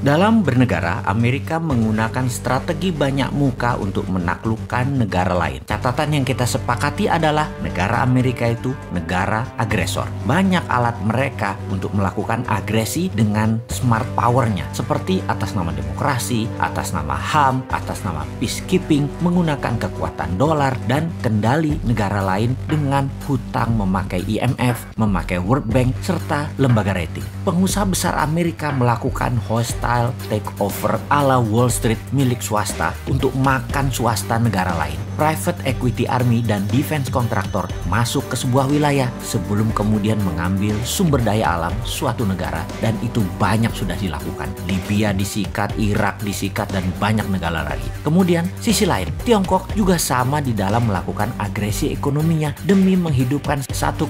Dalam bernegara, Amerika menggunakan strategi banyak muka untuk menaklukkan negara lain. Catatan yang kita sepakati adalah negara Amerika itu negara agresor. Banyak alat mereka untuk melakukan agresi dengan smart power-nya, seperti atas nama demokrasi, atas nama HAM, atas nama peacekeeping, menggunakan kekuatan dolar dan kendali negara lain dengan hutang memakai IMF, memakai World Bank, serta lembaga rating. Pengusaha besar Amerika melakukan hostile takeover ala Wall Street milik swasta untuk makan swasta negara lain. Private equity army dan defense kontraktor masuk ke sebuah wilayah sebelum kemudian mengambil sumber daya alam suatu negara, dan itu banyak sudah dilakukan. Libya disikat, Irak disikat, dan banyak negara lagi. Kemudian sisi lain, Tiongkok juga sama di dalam melakukan agresi ekonominya demi menghidupkan 1,5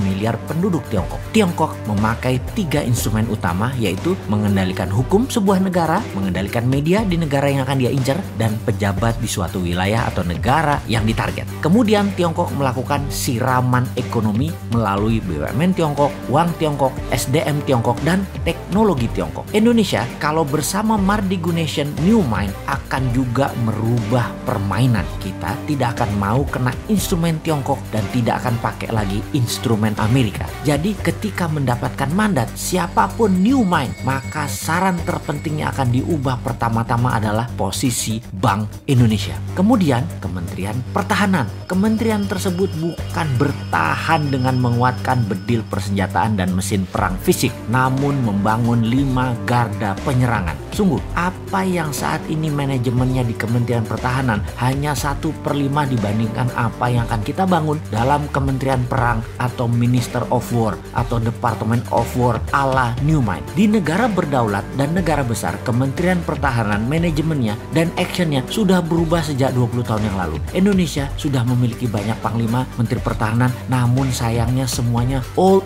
miliar penduduk Tiongkok. Tiongkok memakai 3 instrumen utama, yaitu mengendalikan hukum sebuah negara, mengendalikan media di negara yang akan dia incar, dan pejabat di suatu wilayah atau negara yang ditarget. Kemudian Tiongkok melakukan siraman ekonomi melalui BUMN Tiongkok, uang Tiongkok, SDM Tiongkok, dan teknologi Tiongkok. Indonesia kalau bersama Mardigu Nation New Mind akan juga merubah permainan. Kita tidak akan mau kena instrumen Tiongkok dan tidak akan pakai lagi instrumen Amerika. Jadi ketika mendapatkan mandat siapapun New Mind, maka saran terpentingnya akan diubah pertama-tama adalah posisi Bank Indonesia. Kemudian Kementerian Pertahanan. Kementerian tersebut bukan bertahan dengan menguatkan bedil persenjataan dan mesin perang fisik, namun membangun 5 garda penyerangan. Sungguh, apa yang saat ini manajemennya di Kementerian Pertahanan hanya 1/5 dibandingkan apa yang akan kita bangun dalam Kementerian Perang atau Minister of War atau Department of War ala New Mind. Di negara berdaulat dan negara besar, Kementerian Pertahanan manajemennya dan actionnya sudah berubah sejak 20 tahun yang lalu. Indonesia sudah memiliki banyak panglima, menteri pertahanan, namun sayangnya semuanya old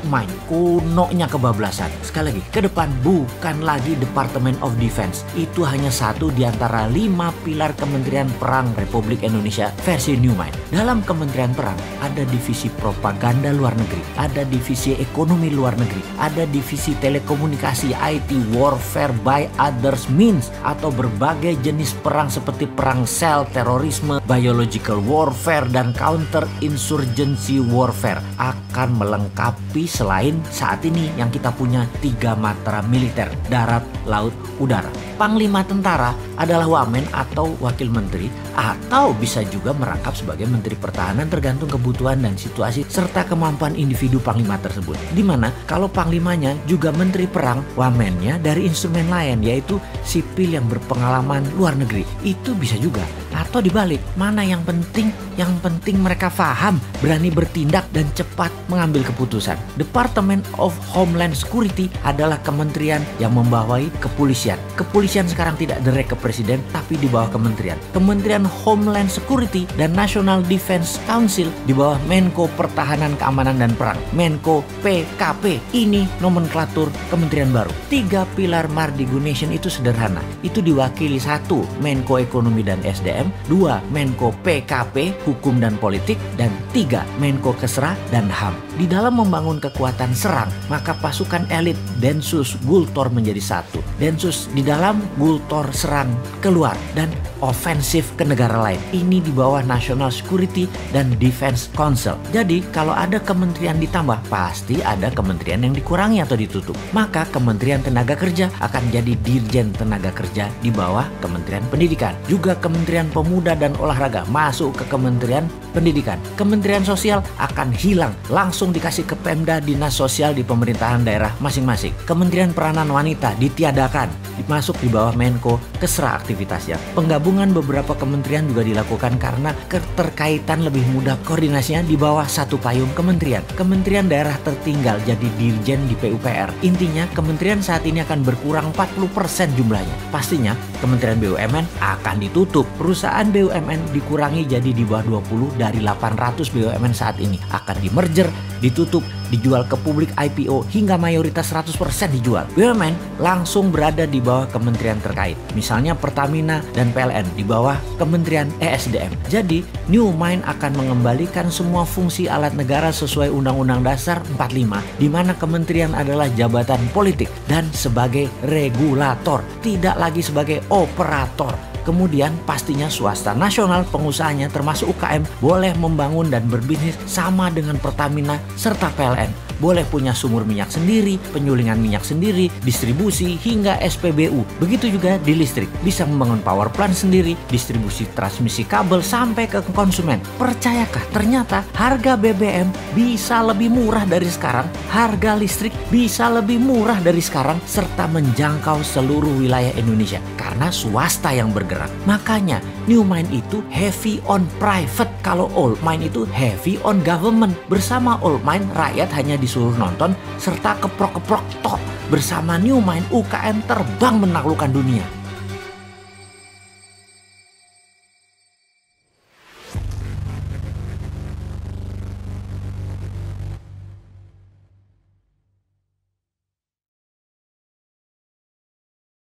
mind, kunonya kebablasan. Sekali lagi, ke depan bukan lagi Department of Defense, itu hanya satu di antara 5 pilar Kementerian Perang Republik Indonesia versi New Mind. Dalam Kementerian Perang ada divisi propaganda luar negeri, ada divisi ekonomi luar negeri, ada divisi telekomunikasi, IT, warfare by others means, atau berbagai jenis perang seperti perang sel, terorisme, biological warfare, dan counter insurgency warfare akan melengkapi selain saat ini yang kita punya 3 matra militer, darat, laut, udara. Panglima tentara adalah wamen atau wakil menteri, atau bisa juga merangkap sebagai menteri pertahanan tergantung kebutuhan dan situasi serta kemampuan individu panglima tersebut. Dimana kalau panglimanya juga menteri perang, wamennya dari instrumen lain yaitu sipil yang berpengalaman luar negeri. Itu bisa juga. Atau dibalik, mana yang penting? Yang penting mereka paham, berani bertindak, dan cepat mengambil keputusan. Department of Homeland Security adalah kementerian yang membawahi kepolisian. Kepolisian sekarang tidak direct ke presiden, tapi di bawah kementerian. Kementerian Homeland Security dan National Defense Council di bawah Menko Pertahanan, Keamanan, dan Perang, Menko PKP. Ini nomenklatur kementerian baru. 3 pilar Mardigu Nation itu sederhana. Itu diwakili 1 Menko Ekonomi dan SDM, 2 Menko PKP, Hukum dan Politik, dan 3 Menko Kesra dan HAM. Di dalam membangun kekuatan serang, maka pasukan elit Densus Gultor menjadi 1. Densus di dalam, Gultor serang keluar, dan ofensif ke negara lain. Ini di bawah National Security dan Defense Council. Jadi kalau ada kementerian ditambah, pasti ada kementerian yang dikurangi atau ditutup. Maka Kementerian Tenaga Kerja akan jadi Dirjen Tenaga Kerja di bawah Kementerian Pendidikan. Juga Kementerian Pemuda dan Olahraga masuk ke Kementerian Pendidikan. Kementerian Sosial akan hilang, langsung dikasih ke Pemda, dinas sosial di pemerintahan daerah masing-masing. Kementerian Peranan Wanita ditiadakan, masuk di bawah Menko Kesra aktivitasnya. Penggabungan beberapa kementerian juga dilakukan karena keterkaitan lebih mudah koordinasinya di bawah satu payung kementerian. Kementerian daerah tertinggal jadi dirjen di PUPR. Intinya kementerian saat ini akan berkurang 40% jumlahnya. Pastinya Kementerian BUMN akan ditutup. Perusahaan BUMN dikurangi jadi di bawah 20 dari 800 BUMN saat ini. Akan di merger ditutup, dijual ke publik IPO hingga mayoritas 100% dijual. BUMN langsung berada di bawah kementerian terkait. Misalnya Pertamina dan PLN di bawah Kementerian ESDM. Jadi, New Mind akan mengembalikan semua fungsi alat negara sesuai Undang-Undang Dasar 45, di mana kementerian adalah jabatan politik dan sebagai regulator, tidak lagi sebagai operator. Kemudian pastinya swasta nasional pengusahanya termasuk UKM boleh membangun dan berbisnis sama dengan Pertamina serta PLN. Boleh punya sumur minyak sendiri, penyulingan minyak sendiri, distribusi hingga SPBU. Begitu juga di listrik, bisa membangun power plant sendiri, distribusi transmisi kabel sampai ke konsumen. Percayakah ternyata harga BBM bisa lebih murah dari sekarang, harga listrik bisa lebih murah dari sekarang, serta menjangkau seluruh wilayah Indonesia karena swasta yang bergerak. Makanya New Mind itu heavy on private, kalau Old Mind itu heavy on government. Bersama Old Mind rakyat hanya disuruh nonton serta keprok-keprok tok. Bersama New Mind UKM terbang menaklukkan dunia.